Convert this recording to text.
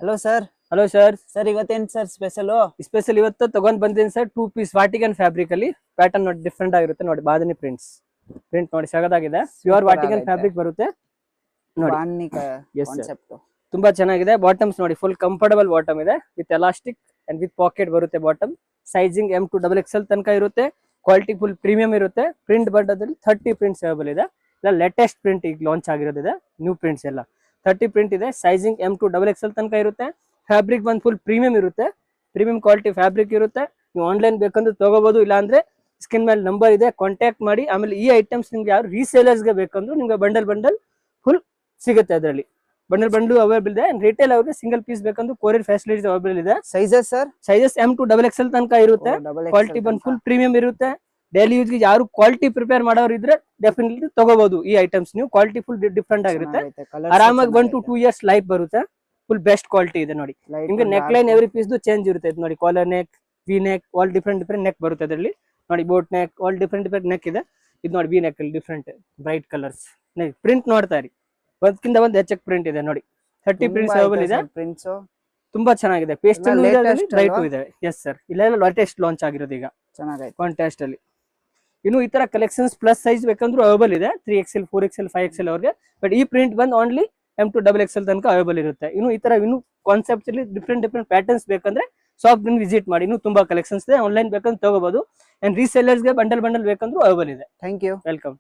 Hello sir. Hello sir. Sir ಇವತ್ತೇನು sir special? Special ಇವತ್ತು ತಗೊಂಡ್ ಬಂದಿದ್ದೀನಿ ಸರ್ 2 ಪೀಸ್ ವಾಟಿಕನ್ ಫ್ಯಾಬ್ರಿಕ್ ಅಲ್ಲಿ. ಪ್ಯಾಟರ್ನ್ ನೋಡಿ ಡಿಫ್ರೆಂಟ್ ಆಗಿರುತ್ತೆ ನೋಡಿ. ಬಾದನಿ ಪ್ರಿಂಟ್ ನೋಡಿ ಸಗದಾಗಿದೆ. ಪ್ಯೂರ್ ವಾಟಿಕನ್ ಫ್ಯಾಬ್ರಿಕ್ ಬರುತ್ತೆ ನೋಡಿ. ಬಾನಿಕ Yes, sir. ಕಾನ್ಸೆಪ್ಟ್. ತುಂಬಾ ಚೆನ್ನಾಗಿದೆ. ಬಾಟಮ್ಸ್ ನೋಡಿ ಫುಲ್ ಕಂಫರ್ಟಬಲ್ ಬಾಟಮ್ ಇದೆ with elastic and with pocket ಬರುತ್ತೆ. Bottom sizing M to XXL ತನಕ ಇರುತ್ತೆ. ಕ್ವಾಲಿಟಿ ಫುಲ್ ಪ್ರೀಮಿಯಂ ಇರುತ್ತೆ. ಪ್ರಿಂಟ್ ಬಡ್ಡದಲ್ಲಿ 30 ಪ್ರಿಂಟ್ಸ್ ಅವೈಲೇಬಲ್ ಇದೆ. ಇಲ್ಲ ಲೇಟೆಸ್ಟ್ ಪ್ರಿಂಟ್ ಈಗ ಲಾಂಚ್ ಆಗಿರೋದಿದೆ. ನ್ಯೂ ಪ್ರಿಂಟ್ಸ್ ಎಲ್ಲ 30 ಪ್ರಿಂಟ್ ಇದೆ. ಸೈಜಿಂಗ್ M to XXL ತನಕ ಇರುತ್ತೆ. ಫ್ಯಾಬ್ರಿಕ್ ಬಂದು ಫುಲ್ ಪ್ರೀಮಿಯಂ ಇರುತ್ತೆ. ಪ್ರೀಮಿಯಂ ಕ್ವಾಲಿಟಿ ಫ್ಯಾಬ್ರಿಕ್ ಇರುತ್ತೆ. ನೀವು ಆನ್ಲೈನ್ ಬೇಕಂದ್ರೆ ತಗೋಬಹುದು. ಇಲ್ಲ ಅಂದ್ರೆ ಸ್ಕ್ರೀನ್ ಮೇಲೆ ನಂಬರ್ ಇದೆ, ಕಾಂಟ್ಯಾಕ್ಟ್ ಮಾಡಿ. ಆಮೇಲೆ ಈ ಐಟಮ್ಸ್ ನಿಮ್ಗೆ ಯಾರು ರೀಸೇಲರ್ಸ್ಗೆ ಬೇಕಂದ್ರು ನಿಮ್ಗೆ ಬಂಡಲ್ ಫುಲ್ ಸಿಗುತ್ತೆ. ಅದರಲ್ಲಿ ಬಂಡಲ್ ಅವೈಲೇಬಲ್ ಇದೆ. ರಿಟೇಲ್ ಅವ್ರಿಗೆ ಸಿಂಗಲ್ ಪೀಸ್ ಬೇಕಂದ್ರೆ ಕೊರಿಯರ್ ಫೆಸಿಲಿಟೀಸ್ ಅವೈಲೇಬಲ್ ಇದೆ. Sizes sir? Sizes M to XXL ತನಕ ಇರುತ್ತೆ. ಕ್ವಾಲಿಟಿ ಬಂದು ಫುಲ್ ಪ್ರೀಮಿಯಂ ಇರುತ್ತೆ. ಡೈಲಿ ಯೂಸ್ಗೆ ಯಾರು ಕ್ವಾಲಿಟಿ ಪ್ರಿಪೇರ್ ಮಾಡೋರು ಇದ್ರೆ ಡೆಫಿನೆಟ್ಲಿ ತಗೋಬಹುದು ಈ ಐಟಮ್ಸ್. ನೀವು ಕ್ವಾಲಿಟಿ ಫುಲ್ ಡಿಫ್ರೆಂಟ್ ಆಗಿರುತ್ತೆ. ಆರಾಮಾಗಿ 1 to 2 years ಲೈಫ್ ಬರುತ್ತೆ. ಫುಲ್ ಬೆಸ್ಟ್ ಕ್ವಾಲಿಟಿ ಇದೆ ನೋಡಿ. ನಿಮ್ಗೆ neck line every piece change ಇರುತ್ತೆ ನೋಡಿ. Collar neck, V neck, all different neck ಬರುತ್ತೆ ಅದರಲ್ಲಿ ನೋಡಿ. Boat neck, all different neck ಇದೆ. ಇದು ನೋಡಿ ವಿ ನೆಕ್ ಅಲ್ಲಿ ಡಿಫ್ರೆಂಟ್ ಬ್ರೈಟ್ ಕಲರ್ಸ್. ಪ್ರಿಂಟ್ ನೋಡ್ತಾ ಇರಿ, ಒಂದಕ್ಕಿಂತ ಒಂದು ಹೆಚ್ಚಕ್ ಪ್ರಿಂಟ್ ಇದೆ ನೋಡಿ. 30 ಪ್ರಿಂಟ್ಸ್ ಅವೈಲೇಬಲ್ ಇದೆ. ಪ್ರಿಂಟ್ಸ್ ತುಂಬಾ ಚೆನ್ನಾಗಿದೆ. ಪೇಸ್ಟಲ್ ಬ್ರೈಟ್ ಇದೆ. ಎಸ್ ಸರ್, ಇಲ್ಲೆಲ್ಲ ಲೇಟೆಸ್ಟ್ ಲಾಂಚ್ ಆಗಿರೋದು ಈಗ ಚೆನ್ನಾಗೈತೆ ಕಾಂಟ್ರಾಸ್ಟ್ ಅಲ್ಲಿ. ಇನ್ನು ಈ ತರ ಕಲೆಕ್ಷನ್ಸ್ ಪ್ಲಸ್ ಸೈಜ್ ಬೇಕಂದ್ರೂ ಅವೈಲೇಬಲ್ ಇದೆ. 3XL, 4XL, 5XL ಅವ್ರಿಗೆ. ಬಟ್ ಈ ಪ್ರಿಂಟ್ ಬಂದು ಓನ್ಲಿ M to XXL ತನಕ ಅವೈಲೇಬಲ್ ಇರುತ್ತೆ. ಇನ್ನು ಈ ತರ ಇನ್ನು ಕಾನ್ಸೆಪ್ಟ್ಸ್ ಅಲ್ಲಿ ಡಿಫ್ರೆಂಟ್ ಪ್ಯಾಟರ್ನ್ಸ್ ಬೇಕಂದ್ರೆ ಶಾಪ್ ವಿಸಿಟ್ ಮಾಡಿ. ಇನ್ನು ತುಂಬಾ ಕಲೆಕ್ಷನ್ಸ್ ಇದೆ. ಆನ್ಲೈನ್ ಬೇಕಂದ್ರೆ ತಗೋಬಹುದು. ಅಂಡ್ ರೀಸೆಲ್ಲರ್ಸ್ಗೆ ಬಂಡಲ್ ಬೇಕಂದ್ರೂ ಅವೈಲೇಬಲ್ ಇದೆ. Thank you. ವೆಲ್ಕಮ್.